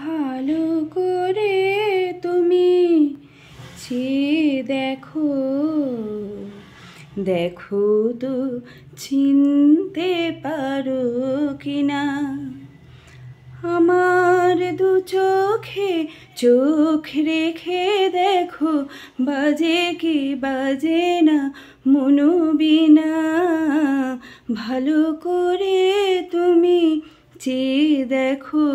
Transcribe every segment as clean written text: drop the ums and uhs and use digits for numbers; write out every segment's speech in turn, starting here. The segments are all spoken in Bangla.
ভালো করে তুমি চেয়ে দেখো, দেখো তো চিনতে পারো কিনা। আমার দু চোখে চোখ রেখে দেখো, বাজে কি বাজে না মনোবিনা। ভালো করে তুমি চেয়ে দেখো,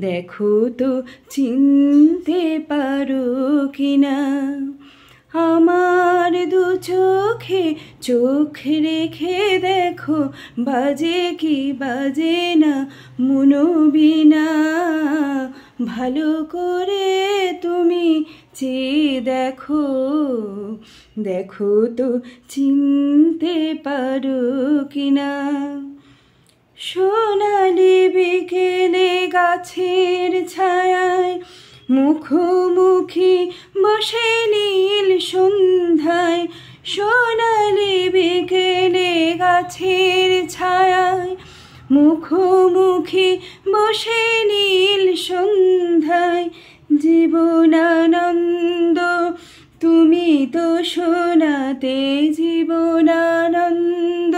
দেখো তো চিনতে পারো কিনা। আমার দু চোখে চোখ রেখে দেখো, বাজে কি বাজে না মনোবিনা। ভালো করে তুমি চেয়ে দেখো, দেখো তো চিনতে পারো কিনা। সোনালি বিকেলে গাছের ছায়ায় মুখোমুখি বসে নীল সন্ধ্যায়। সোনালি বিকেলে গাছের ছায়ায় মুখোমুখি বসে নীল সন্ধ্যায়। জীবনানন্দ তুমি তো শোনাতে, জীবনানন্দ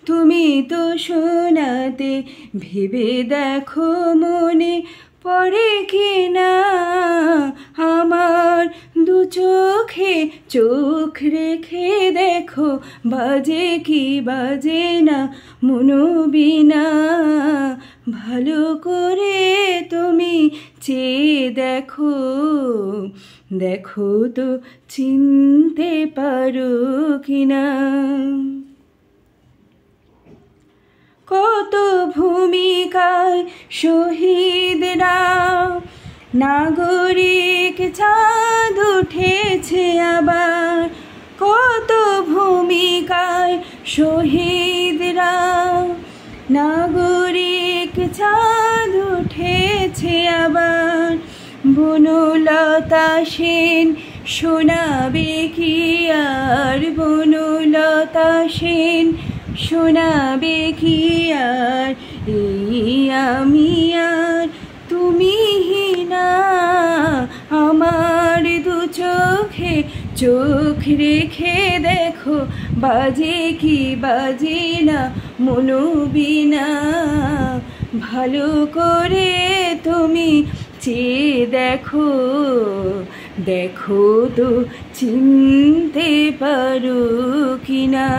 তুমি তো শোনাতে। ভেবে দেখো মনে পড়ে কিনা, আমার দু চোখে চোখ রেখে দেখো, বাজে কি বাজে না মনোবিনা। ভালো করে তুমি চেয়ে দেখো, দেখো তো চিনতে পারো কিনা। কত ভূমিকায় শহীদরা নাগরিক চাঁদ উঠেছে আবার। কত ভূমিকায় শহীদরা নাগরিক চাঁদ উঠেছে আবার। বনলতা সেন শোনাবে কি আর, বনলতা সেন শোনাবে কি আর। এই আমি আর তুমি না, আমার দু চোখে চোখ রেখে দেখো, বাজে কি বাজে না মনোবিনা। ভালো করে তুমি চেয়ে দেখো, দেখো তো চিনতে পারো কিনা।